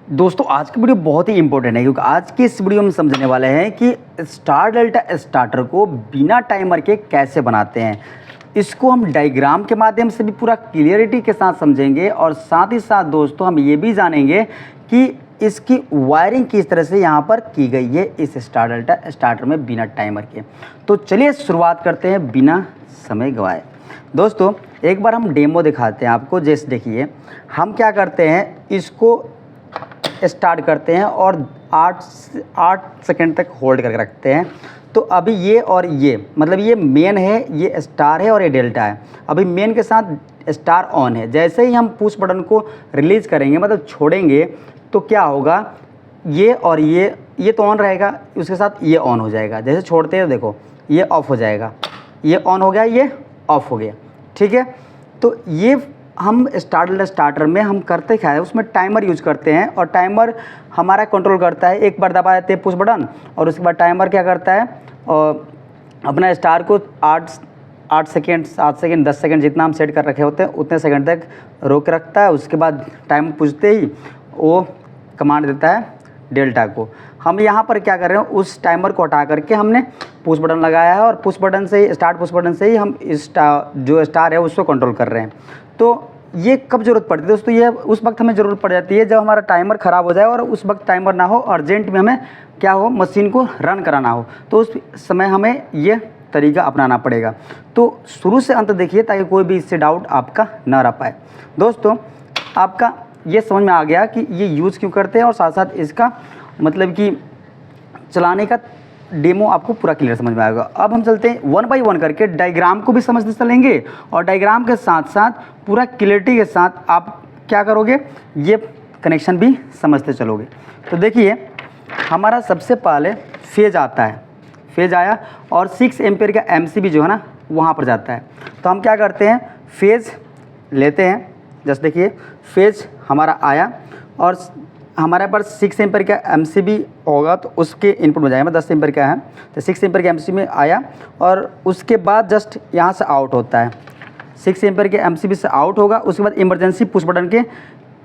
दोस्तों आज की वीडियो बहुत ही इंपॉर्टेंट है क्योंकि आज की इस वीडियो में समझने वाले हैं कि स्टार डेल्टा स्टार्टर को बिना टाइमर के कैसे बनाते हैं। इसको हम डायग्राम के माध्यम से भी पूरा क्लियरिटी के साथ समझेंगे और साथ ही साथ दोस्तों हम ये भी जानेंगे कि इसकी वायरिंग किस तरह से यहाँ पर की गई है इस स्टार डेल्टा स्टार्टर में बिना टाइमर के। तो चलिए शुरुआत करते हैं बिना समय गवाए। दोस्तों एक बार हम डेमो दिखाते हैं आपको। जैसे देखिए हम क्या करते हैं, इसको स्टार्ट करते हैं और 8 सेकंड तक होल्ड करके रखते हैं। तो अभी ये और ये मतलब ये मेन है, ये स्टार है और ये डेल्टा है। अभी मेन के साथ स्टार ऑन है। जैसे ही हम पुश बटन को रिलीज़ करेंगे मतलब छोड़ेंगे तो क्या होगा, ये और ये तो ऑन रहेगा, उसके साथ ये ऑन हो जाएगा। जैसे छोड़ते हैं देखो ये ऑफ हो जाएगा, ये ऑन हो गया, ये ऑफ हो गया। ठीक है, तो ये हम स्टार्टर में हम करते क्या है, उसमें टाइमर यूज करते हैं और टाइमर हमारा कंट्रोल करता है। एक बार दबा देते हैं पुश बटन और उसके बाद टाइमर क्या करता है और अपना स्टार को 8 सेकेंड 7 सेकेंड 10 सेकेंड जितना हम सेट कर रखे होते हैं उतने सेकंड तक रोक के रखता है। उसके बाद टाइम पूछते ही वो कमांड देता है डेल्टा को। हम यहाँ पर क्या कर रहे हैं, उस टाइमर को हटा करके हमने पुश बटन लगाया है और पुश बटन से ही स्टार्ट पुश बटन से ही हम इस जो स्टार है उसको कंट्रोल कर रहे हैं। तो ये कब ज़रूरत पड़ती है दोस्तों, ये उस वक्त हमें ज़रूरत पड़ जाती है जब हमारा टाइमर ख़राब हो जाए और उस वक्त टाइमर ना हो, अर्जेंट में हमें क्या हो, मशीन को रन कराना हो, तो उस समय हमें ये तरीका अपनाना पड़ेगा। तो शुरू से अंत देखिए ताकि कोई भी इससे डाउट आपका ना रह पाए। दोस्तों आपका ये समझ में आ गया कि ये यूज़ क्यों करते हैं और साथ साथ इसका मतलब कि चलाने का डेमो आपको पूरा क्लियर समझ में आएगा। अब हम चलते हैं 1 बाय 1 करके डायग्राम को भी समझते चलेंगे और डायग्राम के साथ साथ पूरा क्लियरिटी के साथ आप क्या करोगे, ये कनेक्शन भी समझते चलोगे। तो देखिए हमारा सबसे पहले फेज आता है, फेज आया और 6 एम्पेयर का एमसीबी जो है ना वहाँ पर जाता है। तो हम क्या करते हैं, फेज लेते हैं। जैसे देखिए फेज हमारा आया और हमारे पास 6 एम्पेयर का एमसीबी होगा तो उसके इनपुट में जाएगा। 10 एम्पेयर का है तो 6 एम्पेयर के एमसीबी में आया और उसके बाद जस्ट यहाँ से आउट होता है। 6 एम्पेयर के एमसीबी से आउट होगा, उसके बाद इमरजेंसी पुश बटन के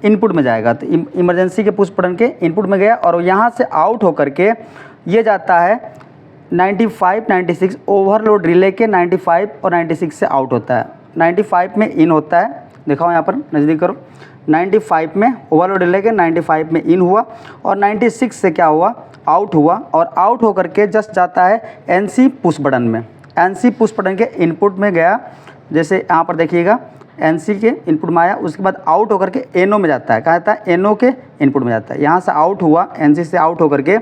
इनपुट में जाएगा। तो इमरजेंसी के पुश बटन के इनपुट में गया और यहाँ से आउट होकर के ये जाता है 95 96 ओवरलोड रिले के 95 और 96 से आउट होता है। 95 में इन होता है, दिखाओ यहाँ पर नज़दीक करो। 95 में ओवरलोड रिले के 95 में इन हुआ और 96 से क्या हुआ, आउट हुआ और आउट होकर के जस्ट जाता है एनसी पुश बटन में। एनसी पुश बटन के इनपुट में गया, जैसे यहाँ पर देखिएगा एनसी के इनपुट में आया, उसके बाद आउट होकर के एनओ में जाता है। कहा जाता है एनओ के इनपुट में जाता है। यहाँ से आउट हुआ एनसी से आउट होकर के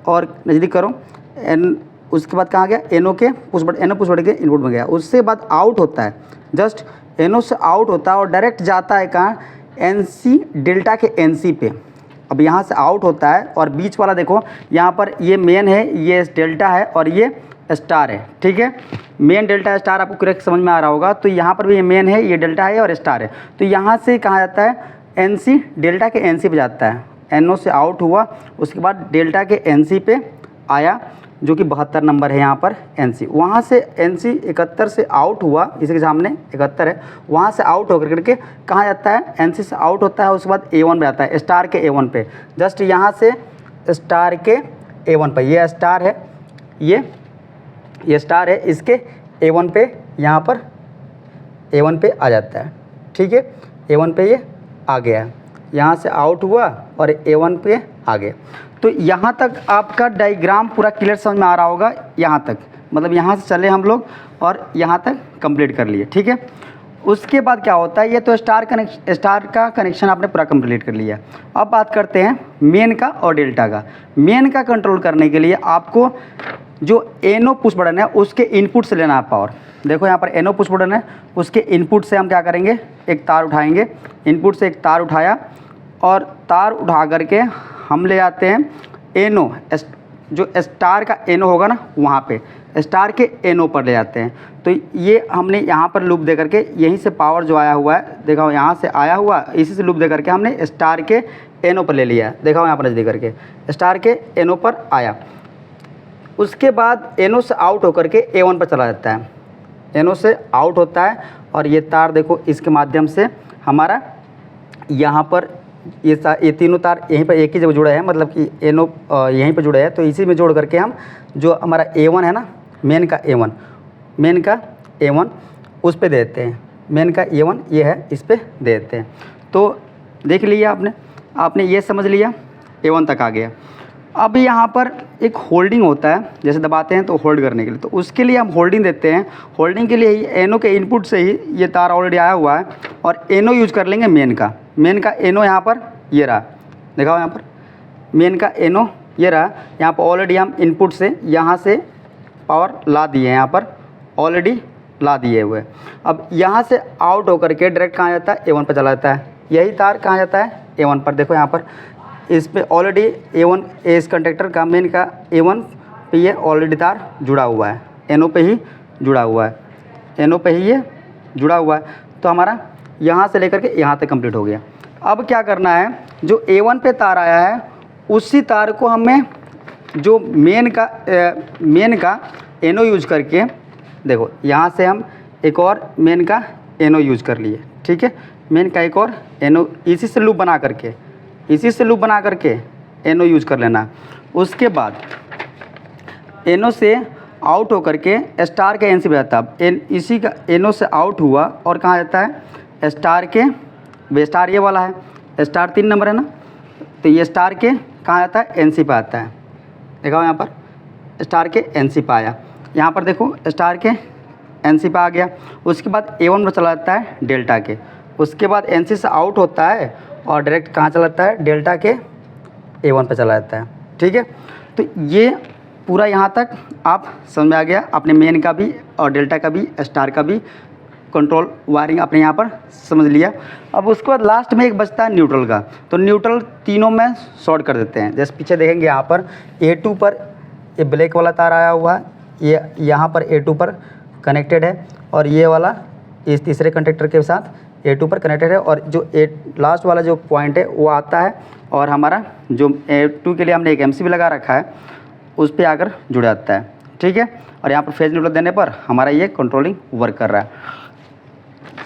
और नज़दीक करो एन, उसके बाद कहाँ गया, एनओ के पुश बटन के इनपुट में गया। उसके बाद आउट होता है, जस्ट एनओ से आउट होता है और डायरेक्ट जाता है कहाँ, एनसी डेल्टा के एनसी पे। अब यहाँ से आउट होता है और बीच वाला देखो यहाँ पर ये मेन है, ये डेल्टा है और ये स्टार है। ठीक है, मेन डेल्टा स्टार आपको करेक्ट समझ में आ रहा होगा। तो यहाँ पर भी ये मेन है, ये डेल्टा है और स्टार है। तो यहाँ से कहाँ जाता है, एनसी डेल्टा के एनसी पे जाता है। एनओ से आउट हुआ, उसके बाद डेल्टा के एनसी पे आया जो कि 72 नंबर है यहाँ पर एनसी। वहाँ से एनसी 71 से आउट हुआ, इसी के सामने 71 है, वहाँ से आउट होकर करके कहाँ जाता है, एनसी से आउट होता है, उसके बाद A1 पे आता है, स्टार के A1 पे। जस्ट यहाँ से स्टार के A1 पे, ये स्टार है, ये स्टार है, इसके A1 पे यहाँ पर A1 पे आ जाता है। ठीक है, A1 पे ये आ गया है, यहाँ से आउट हुआ और A1 पे आ गया। तो यहाँ तक आपका डायग्राम पूरा क्लियर समझ में आ रहा होगा। यहाँ तक मतलब यहाँ से चले हम लोग और यहाँ तक कंप्लीट कर लिए। ठीक है, उसके बाद क्या होता है, ये तो स्टार का कनेक्शन आपने पूरा कंप्लीट कर लिया। अब बात करते हैं मेन का और डेल्टा का। मेन का कंट्रोल करने के लिए आपको जो एनओ पुश बटन है उसके इनपुट से लेना है पावर। देखो यहाँ पर एनओ पुश बटन है, उसके इनपुट से हम क्या करेंगे, एक तार उठाएंगे। इनपुट से एक तार उठाया और तार उठा करके हम ले आते हैं एनओ, जो स्टार का एनओ होगा ना वहाँ पे, स्टार के एनओ पर ले जाते हैं। तो ये हमने यहाँ पर लूप दे करके यहीं से पावर जो आया हुआ है, देखो यहाँ से आया हुआ, इसी से लूप दे करके हमने स्टार के एनओ पर ले लिया है। देखो यहाँ पर नजदीक करके स्टार के एनओ पर आया। उसके बाद एनओ से आउट होकर के A1 पर चला जाता है। एनओ से आउट होता है और ये तार देखो इसके माध्यम से हमारा यहाँ पर ये तीनों तार यहीं पर एक ही जगह जुड़े हैं, मतलब कि एनो यहीं पर जुड़े हैं। तो इसी में जोड़ करके हम जो हमारा A1 है ना, मेन का A1 उस पे देते हैं। मेन का A1 ये है, इस पे देते हैं। तो देख लिया आपने ये समझ लिया, A1 तक आ गया। अब यहाँ पर एक होल्डिंग होता है, जैसे दबाते हैं तो होल्ड करने के लिए, तो उसके लिए हम होल्डिंग देते हैं। होल्डिंग के लिए ही एनो के इनपुट से ही ये तार ऑलरेडी आया हुआ है और एनो यूज कर लेंगे मेन का एनो यहाँ पर ये रहा, दिखाओ यहाँ पर मेन का एनो ये रहा। यहाँ पर ऑलरेडी हम इनपुट से यहाँ से पावर ला दिए हैं, यहाँ पर ऑलरेडी ला दिए हुए। अब यहाँ से आउट होकर के डायरेक्ट कहाँ जाता है, A1 पर चला जाता है। यही तार कहाँ जाता है, A1 पर। देखो यहाँ पर इस पे ऑलरेडी A1 इस कंडक्टर का मेन का A1 पे ये ऑलरेडी तार जुड़ा हुआ है, एनो पे ही जुड़ा हुआ है, एनो पे ही ये जुड़ा हुआ है। तो हमारा यहाँ से लेकर के यहाँ तक कंप्लीट हो गया। अब क्या करना है, जो A1 पे तार आया है उसी तार को हमें जो मेन का एनो यूज करके, देखो यहाँ से हम एक और मेन का एनो यूज कर लिए, ठीक है। मेन का एक और एनो इसी से लूप बना करके एनो यूज कर लेना। उसके बाद एनो से आउट होकर के स्टार के एन से जाता है। इसी का एनो से आउट हुआ और कहाँ जाता है, स्टार के, स्टार ये वाला है, स्टार 3 नंबर है ना, तो ये स्टार के कहाँ आता है, एन सी पे आता है। देखो यहाँ पर स्टार के एन सी पे आया, यहाँ पर देखो स्टार के एन सी पे आ गया। उसके बाद A1 पर चला जाता है डेल्टा के, उसके बाद एन सी से आउट होता है और डायरेक्ट कहाँ चला जाता है, डेल्टा के A1 पे चला जाता है, ठीक है। तो ये पूरा यहाँ तक आप समझ में आ गया, अपने मेन का भी और डेल्टा का भी, स्टार का भी कंट्रोल वायरिंग आपने यहाँ पर समझ लिया। अब उसके बाद लास्ट में एक बचता है न्यूट्रल का, तो न्यूट्रल तीनों में शॉर्ट कर देते हैं। जैसे पीछे देखेंगे यहाँ पर A2 पर ये ब्लैक वाला तार आया हुआ है, ये यहाँ पर A2 पर कनेक्टेड है और ये वाला इस तीसरे कंडक्टर के साथ A2 पर कनेक्टेड है, और जो लास्ट वाला जो पॉइंट है वो आता है और हमारा जो A2 के लिए हमने एक MCB लगा रखा है उस पर आकर जुड़ जाता है, ठीक है। और यहाँ पर फेज न्यूट्रल देने पर हमारा ये कंट्रोलिंग वर्क कर रहा है।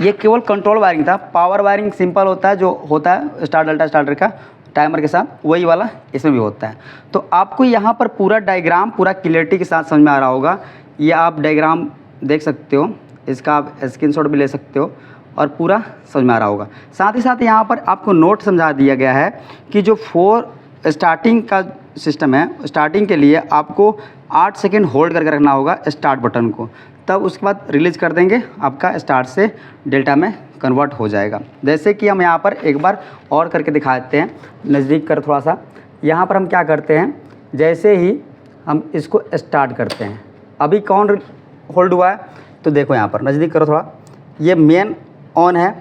ये केवल कंट्रोल वायरिंग था। पावर वायरिंग सिंपल होता है, जो होता है स्टार डेल्टा स्टार्टर का टाइमर के साथ, वही वाला इसमें भी होता है। तो आपको यहाँ पर पूरा डायग्राम पूरा क्लियरिटी के साथ समझ में आ रहा होगा। ये आप डायग्राम देख सकते हो, इसका आप स्क्रीनशॉट भी ले सकते हो और पूरा समझ में आ रहा होगा। साथ ही साथ यहाँ पर आपको नोट समझा दिया गया है कि जो 4 स्टार्टिंग का सिस्टम है, स्टार्टिंग के लिए आपको 8 सेकेंड होल्ड करके रखना होगा स्टार्ट बटन को, तब उसके बाद रिलीज कर देंगे, आपका स्टार्ट से डेल्टा में कन्वर्ट हो जाएगा। जैसे कि हम यहाँ पर एक बार और करके दिखा देते हैं, नज़दीक कर थोड़ा सा। यहाँ पर हम क्या करते हैं, जैसे ही हम इसको स्टार्ट करते हैं, अभी कौन होल्ड हुआ है, तो देखो यहाँ पर नज़दीक करो थोड़ा, ये मेन ऑन है,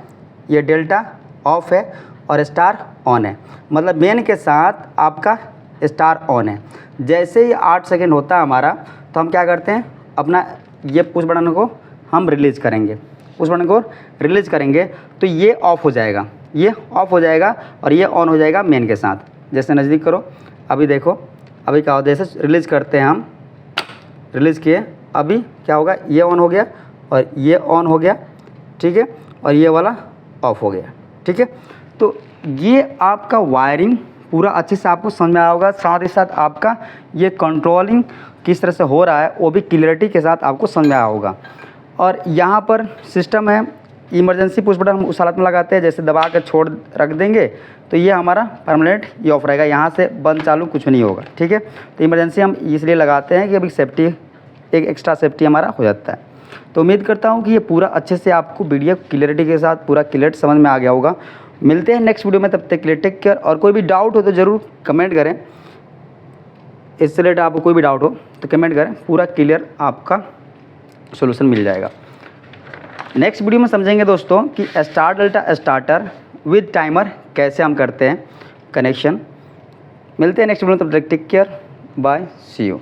ये डेल्टा ऑफ है और स्टार ऑन है, मतलब मेन के साथ आपका स्टार ऑन है। जैसे ही 8 सेकेंड होता है हमारा, तो हम क्या करते हैं, अपना ये पुश बटन को हम रिलीज़ करेंगे, पुश बटन को रिलीज करेंगे तो ये ऑफ हो जाएगा, ये ऑफ हो जाएगा और ये ऑन हो जाएगा मेन के साथ। जैसे नज़दीक करो, अभी देखो, अभी क्या होता है, जैसे रिलीज़ करते हैं हम, रिलीज़ किए, अभी क्या होगा, ये ऑन हो गया और ये ऑन हो गया, ठीक है, और ये वाला ऑफ हो गया, ठीक है। तो ये आपका वायरिंग पूरा अच्छे से आपको समझ में आया होगा। साथ ही साथ आपका ये कंट्रोलिंग किस तरह से हो रहा है वो भी क्लियरिटी के साथ आपको समझ में आया होगा। और यहाँ पर सिस्टम है, इमरजेंसी पुश बटन हम उस हालत में लगाते हैं, जैसे दबा कर छोड़ रख देंगे तो ये हमारा परमानेंट ये ऑफ रहेगा, यहाँ से बंद चालू कुछ नहीं होगा, ठीक है। तो इमरजेंसी हम इसलिए लगाते हैं कि अभी सेफ्टी, एक एक्स्ट्रा सेफ्टी हमारा हो जाता है। तो उम्मीद करता हूँ कि ये पूरा अच्छे से आपको वीडियो क्लियरिटी के साथ पूरा क्लियर समझ में आ गया होगा। मिलते हैं नेक्स्ट वीडियो में, तब तक के लिए टेक केयर। और कोई भी डाउट हो तो ज़रूर कमेंट करें, इससे रिलेटेड आपको कोई भी डाउट हो तो कमेंट करें, पूरा क्लियर आपका सॉल्यूशन मिल जाएगा। नेक्स्ट वीडियो में समझेंगे दोस्तों कि star delta starter with timer कैसे हम करते हैं कनेक्शन। मिलते हैं नेक्स्ट वीडियो में, तब तक take care, bye, see you.